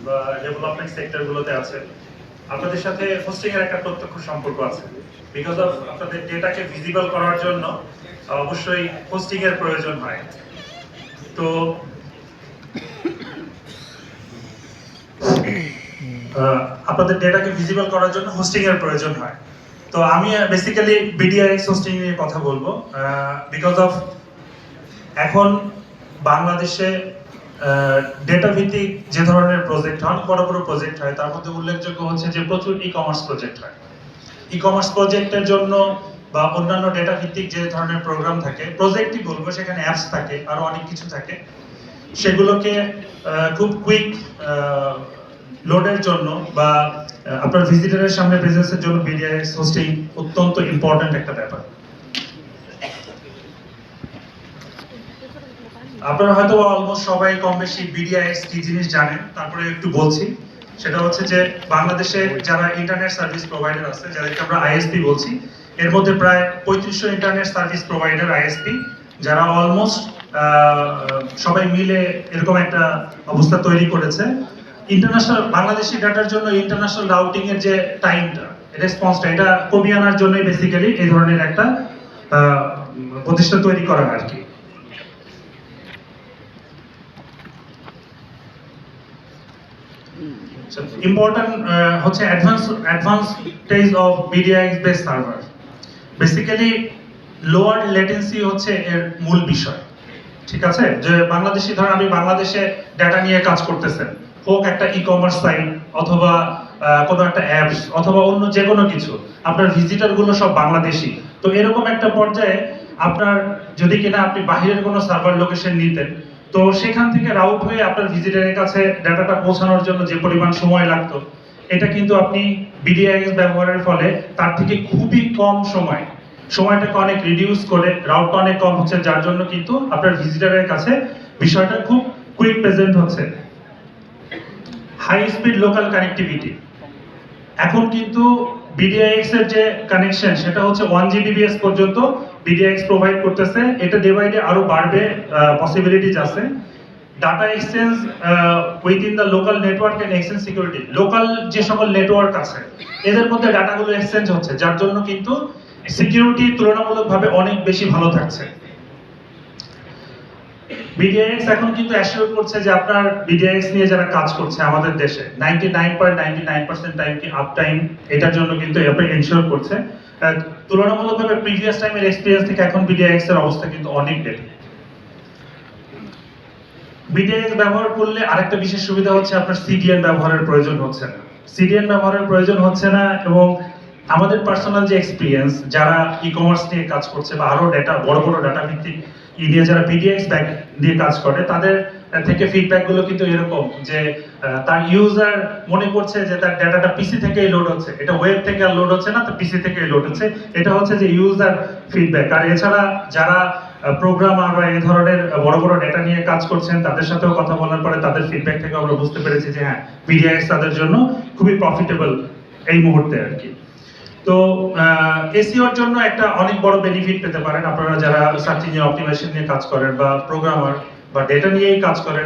বা ডেভেলপমেন্ট সেক্টরগুলোতে আছে, আপনাদের সাথে হোস্টিং এর একটা প্রত্যক্ষ সম্পর্ক আছে। বিকজ অফ আপনাদের ডেটাকে ভিজিবল করার জন্য অবশ্যই হোস্টিং এর প্রয়োজন হয়। তো আপনাদের ডেটাকে ভিজিবল করার জন্য হোস্টিং এর প্রয়োজন হয়। তো আমি বেসিক্যালি বিডিআইএক্স হোস্টিং নিয়ে কথা বলবো, বিকজ অফ এখন বাংলাদেশে ডেটা ভিত্তিক যে ধরনের প্রজেক্ট হয়, বড় বড় প্রজেক্ট হয়, তার মধ্যে উল্লেখযোগ্য হচ্ছে যে প্রচুর ই কমার্স প্রজেক্ট হয়। ই কমার্স প্রজেক্টের জন্য বা অন্যান্য ডেটা ভিত্তিক যে ধরনের প্রোগ্রাম থাকে, প্রজেক্টই বলবো, সেখানে অ্যাপস থাকে, আরো অনেক কিছু থাকে, সেগুলোকে খুব কুইক লোডের জন্য বা আপনার ভিজিটরের সামনে প্রেজেন্সের জন্য বিডিআইএক্স হোস্টিং অত্যন্ত ইম্পর্ট্যান্ট একটা ব্যাপার। আপনারা হয়তো অলমোস্ট সবাই কম বেশি বিডিআইএক্স কি জিনিস জানেন, তারপরে একটু বলছি। সেটা হচ্ছে যে বাংলাদেশে যারা ইন্টারনেট সার্ভিস প্রোভাইডার আছে, যাদেরকে আমরা আইএসপি বলছি, এর মধ্যে প্রায় 3500 ইন্টারনেট সার্ভিস প্রোভাইডার আইএসপি, যারা অলমোস্ট সবাই মিলে এরকম একটা অবস্থা তৈরি করেছে। ইন্টারন্যাশনাল বাংলাদেশি ডাটার জন্য ইন্টারন্যাশনাল রাউটিং এর যে টাইমটা, রেসপন্সটা, এটা কমিয়ে আনার জন্যই বেসিক্যালি এই ধরনের একটা প্রতিষ্ঠান তৈরি করা আর কি। ইম্পর্টেন্ট হচ্ছে advantage of BDIX base server. Basically lower latency হচ্ছে এর মূল বিষয়। ঠিক আছে, যে বাংলাদেশি, ধর আমি বাংলাদেশে ডাটা নিয়ে কাজ করতেছেন, হোক একটা ই কমার্স সাইট অথবা কোনো একটা অ্যাপস অথবা অন্য যে কোনো কিছু, আপনার ভিজিটর গুলো সব বাংলাদেশি। তো এরকম একটা পর্যায়ে আপনার যদি কিনা আপনি বাহিরের কোনো সার্ভার লোকেশন নিতেন, তো সেখান থেকে রাউট হয়ে আপনার ভিজিটরের কাছে ডাটাটা পৌঁছানোর জন্য যে পরিমাণ সময় লাগতো, এটা কিন্তু আপনি বিডিআইএক্স ব্যবহারের ফলে তার থেকে খুবই কম সময়টাকে অনেক রিডিউস করে, রাউটটা অনেক কম হচ্ছে, যার জন্য কিন্তু আপনার ভিজিটরের কাছে বিষয়টা খুব কুইক প্রেজেন্ট হচ্ছে। হাই স্পিড লোকাল কানেক্টিভিটি, এখন কিন্তু বিডিআইএক্স এর যে কানেকশন, সেটা হচ্ছে 1 Gbps পর্যন্ত বিডিআইএক্স প্রোভাইড করতেছে। এটা ডে বাই ডে আরো বাড়বে, পসিবিলিটিজ আছে। Data exchange within the local network and exchange security, local যে সকল নেটওয়ার্ক আছে এদের মধ্যে ডাটাগুলো এক্সচেঞ্জ হচ্ছে, যার জন্য কিন্তু সিকিউরিটি তুলনামূলকভাবে অনেক বেশি ভালো থাকছে। বিডিআইএক্স এখন কিন্তু অ্যাসিওর করছে যে আপনার বিডিআইএক্স নিয়ে যারা কাজ করছে আমাদের দেশে 99.99% টাইম কি আপ টাইম, এটার জন্য কিন্তু অ্যাপে এনশিওর করছে। তুলনামূলকভাবে প্রিভিয়াস টাইমের এক্সপেরিয়েন্স থেকে এখন বিডিআইএক্স এর অবস্থা কিন্তু অনেক বেটার। বিডিআইএক্স ব্যবহার করলে আরেকটা বিশেষ সুবিধা হচ্ছে আপনার সিডিএন ব্যবহারের প্রয়োজন হচ্ছে না। সিডিএন ব্যবহারের প্রয়োজন হচ্ছে না, এবং আমাদের পার্সোনাল যে এক্সপিরিয়েন্স, যারা ই কমার্স নিয়ে কাজ করছে বা আরো বড় বড় ডাটা ভিত্তিক নিয়ে যারা বিডিএক্স ব্যাক দিয়ে কাজ করে, তাদের থেকে ফিডব্যাক গুলো কিন্তু এরকম যে তার ইউজার মনে করছে যে তার ডাটাটা পিসি থেকেই লোড হচ্ছে, এটা ওয়েব থেকে আর লোড হচ্ছে না, তো পিসি থেকেই লোড হচ্ছে। এটা হচ্ছে যে ইউজার ফিডব্যাক। আর এছাড়া যারা প্রোগ্রামার বা এই ধরনের বড় বড় ডেটা নিয়ে কাজ করছেন, তাদের সাথেও কথা বলার পরে তাদের ফিডব্যাক থেকে আমরা বুঝতে পেরেছি যে হ্যাঁ, বিডিআইএক্স তাদের জন্য খুবই প্রফিটেবল এই মুহূর্তে আর কি। তো এসইওর জন্য একটা অনেক বড় বেনিফিট পেতে পারেন আপনারা যারা সার্চ ইঞ্জিন অপটিমাইজেশন নিয়ে কাজ করেন বা প্রোগ্রামার বা ডেটা নিয়েই কাজ করেন।